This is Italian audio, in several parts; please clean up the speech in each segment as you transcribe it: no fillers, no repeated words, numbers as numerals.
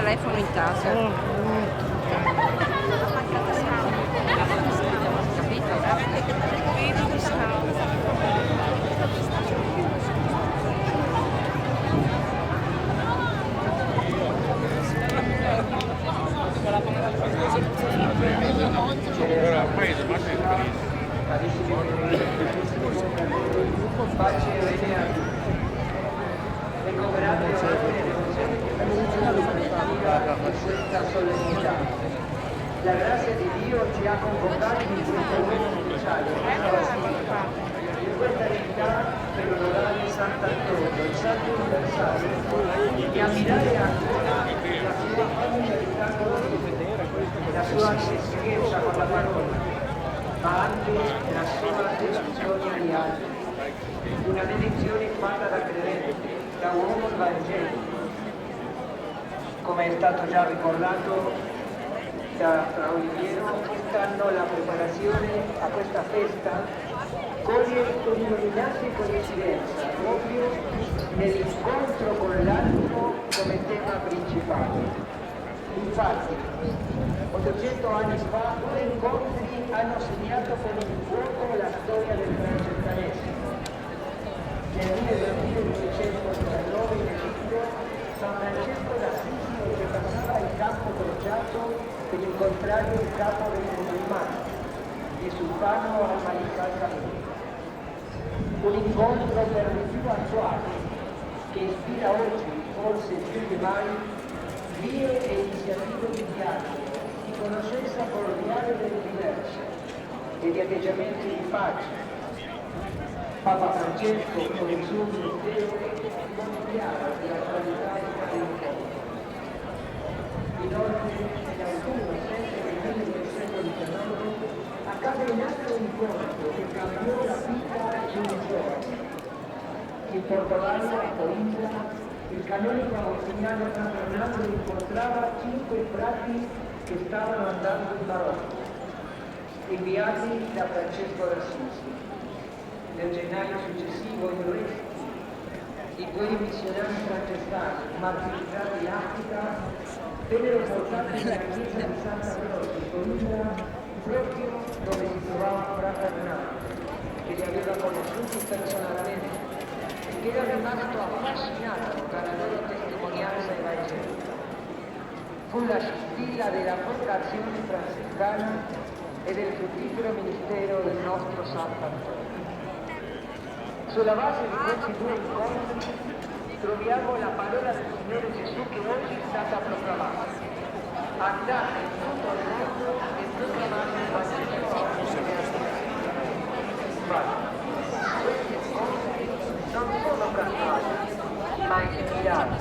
telefono in casa. Questa solennità. La grazia di Dio ci ha convocati in questo momento speciale in questa verità per onorare Sant'Antonio, il Santo Universale, e ammirare ancora la sua familiarità con Dio, la sua schiezza con la parola, ma anche la sua dedizione agli altri, una dedizione fatta da credente, da uomo evangelico. Come è stato già ricordato da Oliviero, quest'anno la preparazione a questa festa coglie un'illuminante coincidenza proprio nell'incontro con l'altro come tema principale. Infatti, 800 anni fa, due incontri hanno segnato con il fuoco la storia del francescanesimo. Nel 1919 in Egitto, San Francesco d'Assisi passava il campo crociato per incontrare il capo dei musulmani e Sultano al-Malik al-Kamil. Un incontro per di più attuale che ispira oggi, forse più di mai, vie e iniziative di dialogo, di conoscenza cordiale del diverso e di atteggiamenti di pace. Papa Francesco, con il suo ministero, mondiale della qualità dell'incontro. Inoltre, nell'autunno sempre del 1919, accade un altro incontro che cambiò la vita di un giorno. In Portogallo, a Coimbra, il canonico agostiniano San Fernando incontrava 5 frati che stavano andando in Marocco, inviati da Francesco d'Assisi. Nel gennaio successivo in Resti, i due missionari francescani martirizzati in Africa vennero portati nella chiesa di Santa Croce in Coimbra, proprio dove si trovava Fra Fernando, che li aveva conosciuti personalmente e che era rimasto affascinato dalla loro testimonianza evangelica. Fu la scintilla della vocazione francescana e del fruttifero ministero del nostro Sant'Antonio. Sulla base di questi due incontri troviamo la parola del Signore Gesù che oggi è stata proclamata. Andate in tutto il mondo e proclamate il Vangelo. Questi incontri non sono casuali, ma ispirati.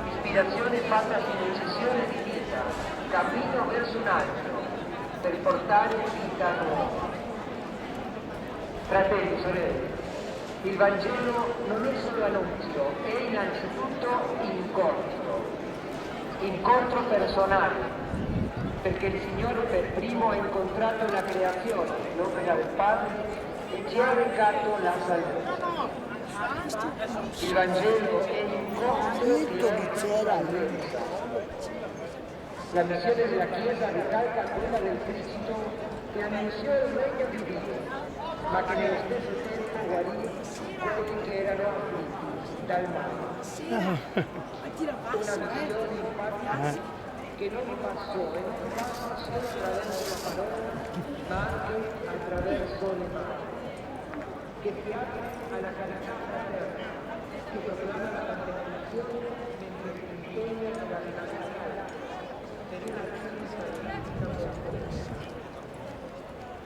Ispirazione fatta di decisione di vita, cammino verso un altro, per portare vita nuova. Fratelli, sorelle, il Vangelo non è solo annunzio, è innanzitutto incontro personale, perché il Signore per primo ha incontrato la creazione, l'opera del Padre, e ci ha recato la salvezza. Il Vangelo è incontro di salvezza. La missione della Chiesa ricalca quella del Cristo che annunziò il regno di Dio, ma che nello stesso tempo guarì quelli che erano afflitti dal male. Una missione infatti che non passò e non passa solo attraverso la parola, ma anche attraverso le mani, che si apre alla carità fraterna, che proclama la contemplazione mentre si impegna nella relazione per una Chiesa di vita.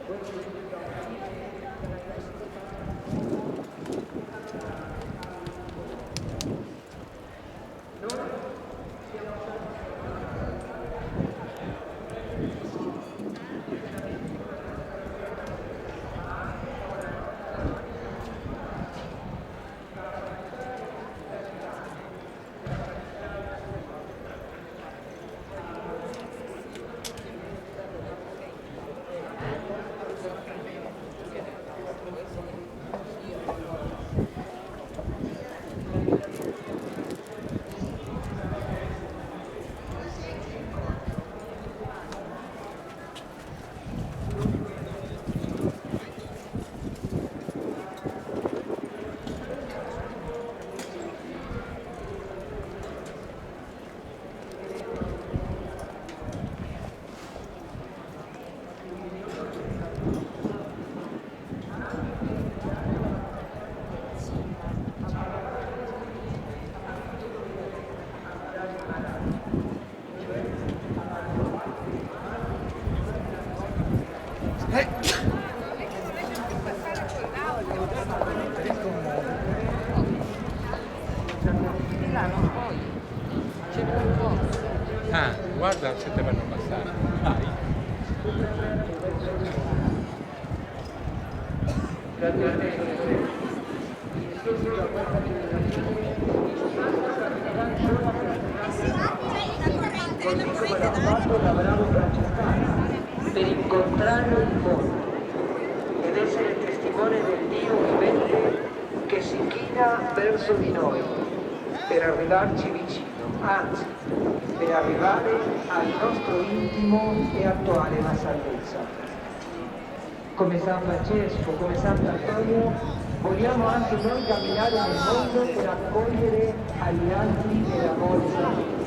Questo Ah, guarda se te fanno passare. Vai. Così come l'ha fatto da bravo francescano, per incontrare il mondo ed essere testimone del Dio vivente che si china verso di noi per arrivarci vicino, anzi, per arrivare al nostro intimo e attuare la salvezza. Come San Francesco, come Sant'Antonio, vogliamo anche noi camminare nel mondo per accogliere agli altri l'amore santo,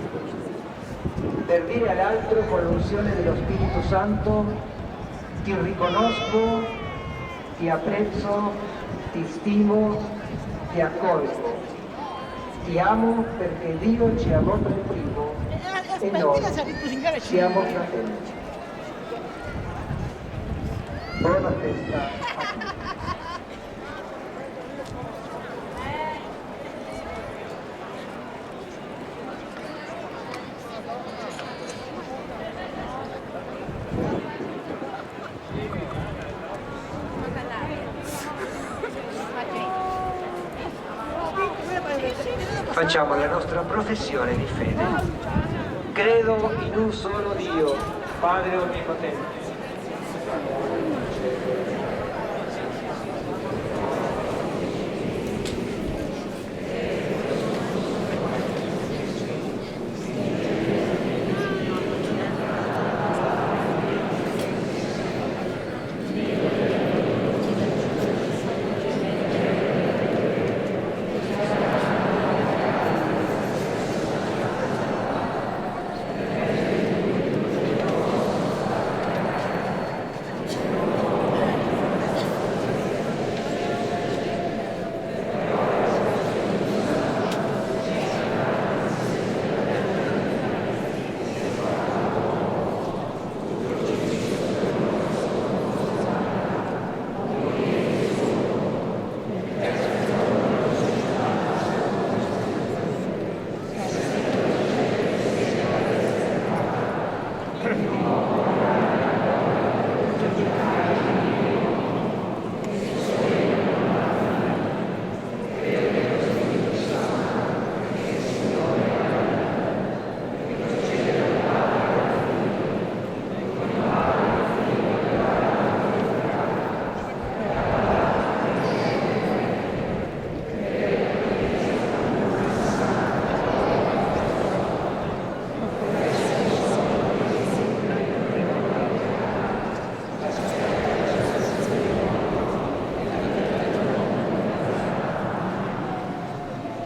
per dire all'altro con l'unzione dello Spirito Santo: ti riconosco, ti apprezzo, ti stimo, ti accolgo, ti amo perché Dio ci amò per primo e noi siamo fratelli. Buona festa a tutti. Facciamo la nostra professione di fede. Credo in un solo Dio, Padre Onnipotente.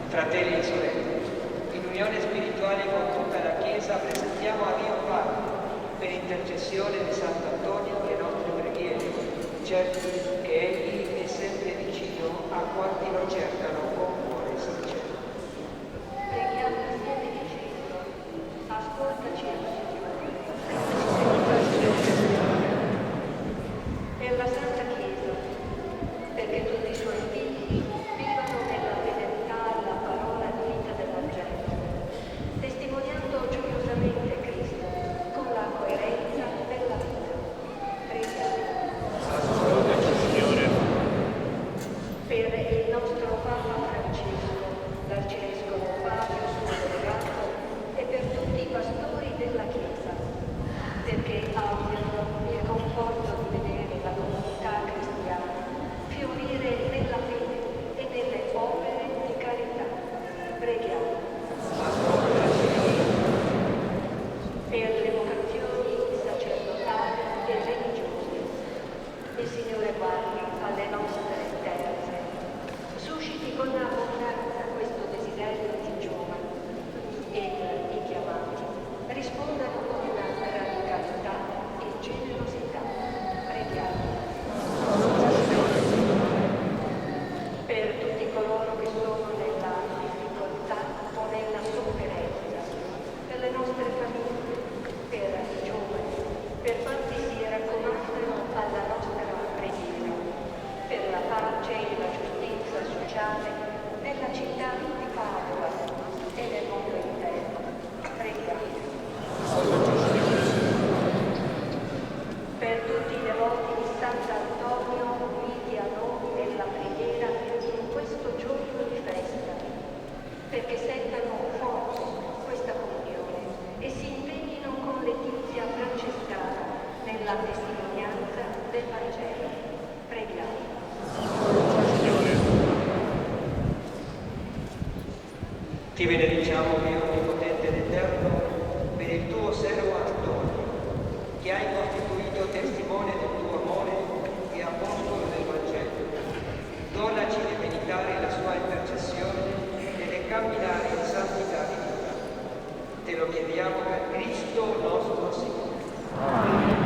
Fratelli e sorelle, in unione spirituale con tutta la Chiesa presentiamo a Dio Padre, per intercessione di Sant'Antonio, le nostre preghiere, certi che Egli è sempre vicino a quanti lo cercano con cuore sincero. Preghiamo insieme dicendo: ascoltaci, per la Santa Chiesa, perché tutti i suoi figli vivano nella fedeltà alla parola di vita del Vangelo, testimoniando gioiosamente Cristo con la coerenza della vita. Preghiamo. Ascoltaci, Signore. Per il nostro Papa Ti benediciamo, Dio Onnipotente ed Eterno, per il tuo servo Antonio, che hai costituito testimone del tuo amore e apostolo del Vangelo. Donaci di meditare la sua intercessione e di camminare in santità di vita. Te lo chiediamo per Cristo nostro Signore.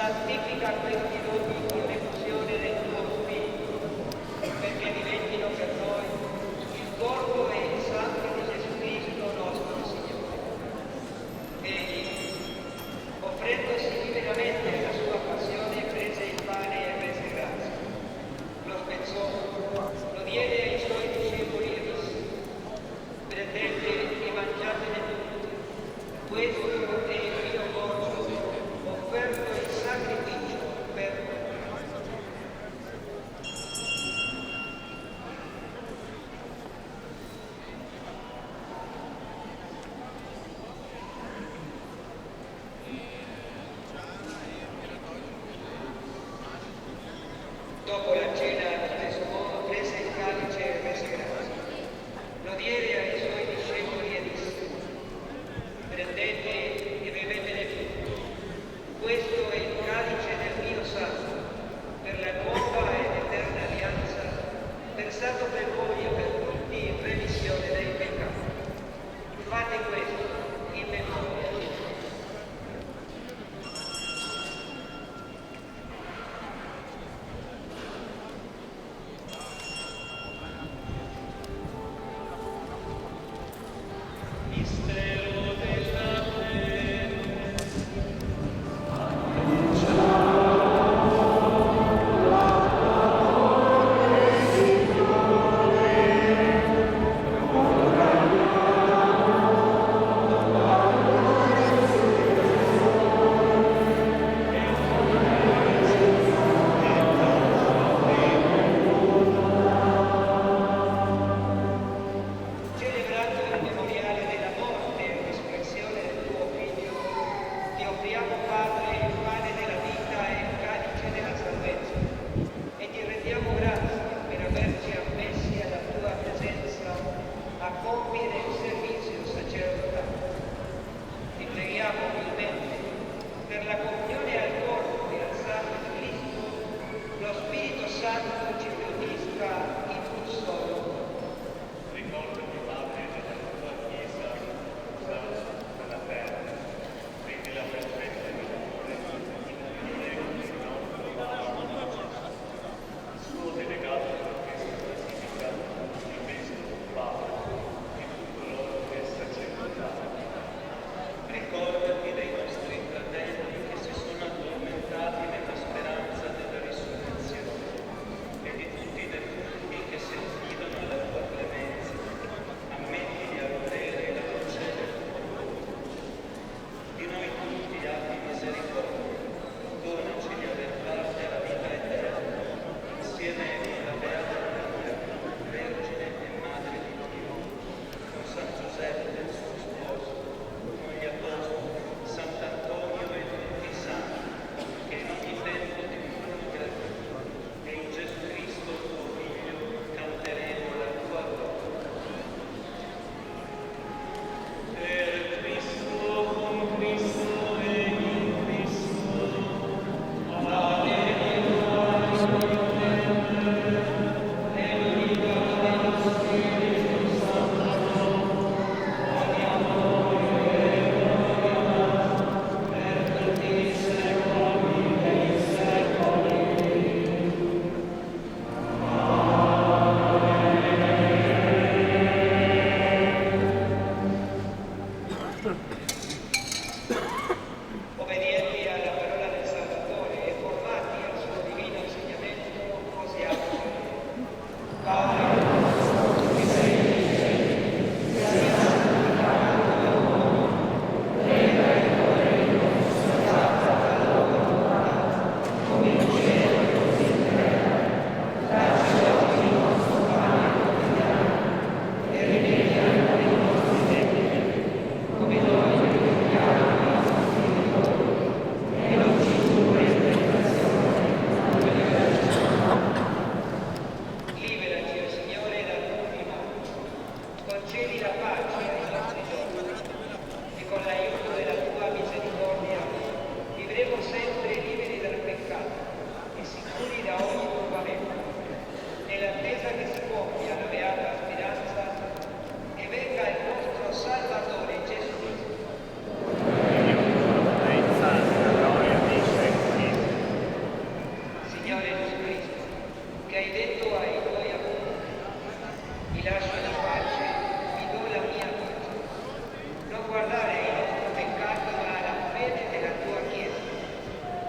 santifica questi doni con l'effusione del tuo Spirito, perché diventino per noi il corpo e il sangue di Gesù Cristo nostro Signore. Egli, offrendosi liberamente alla sua passione, prese il pane e rese grazie. Lo spezzò, lo diede ai suoi discepoli e disse: prendete e mangiatene tutti, questo è il mio corpo, offerto in sacrificio per voi. Dopo la cena, allo stesso modo, prese il calice e rese grazie. Lo diede ai suoi discepoli e disse: prendete e bevetene tutti. Questo è il calice del mio sangue, per la nuova ed eterna alleanza, versato per voi e per tutti in remissione dei peccati. Fate questo in memoria di me.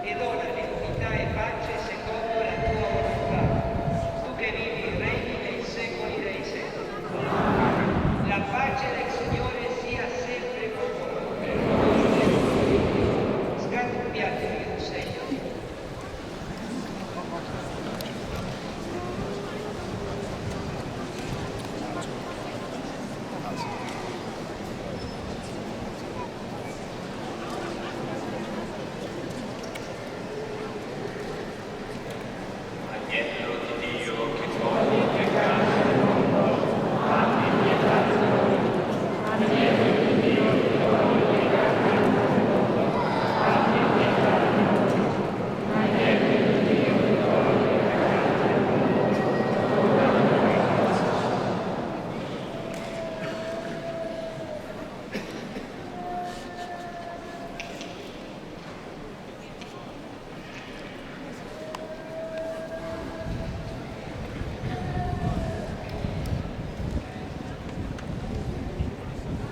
e dona l'equità e pace secondo la tua volontà, tu che vivi e regni nei secoli dei secoli. La pace del Signore sia sempre con voi. Scambiatevi un segno. Agnello di Dio che toglie il peccato del mondo, abbi pietà di noi. Agnello di Dio che toglie il peccato del mondo, abbi pietà di noi. Agnello di Dio che toglie il peccato del mondo, abbi pietà di noi.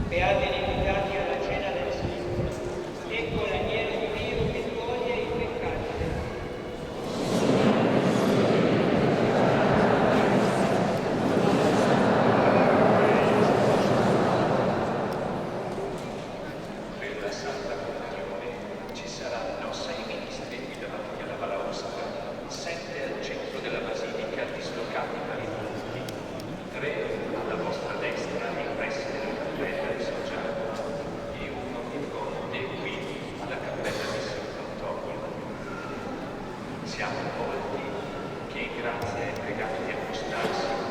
Beati gli invitati alla cena del Signore. Ecco l'agnello di Dio che toglie il peccato del mondo. Per la Santa Comunione ci saranno 6 ministri davanti alla balaustra, 7 al centro della Basilica dislocati per i volti, 3 alla vostra destra impressi nella cappella di San Giacomo e uno in conte qui alla cappella di San Pantogolo. Siamo molti che in grazia è pregati di appostarsi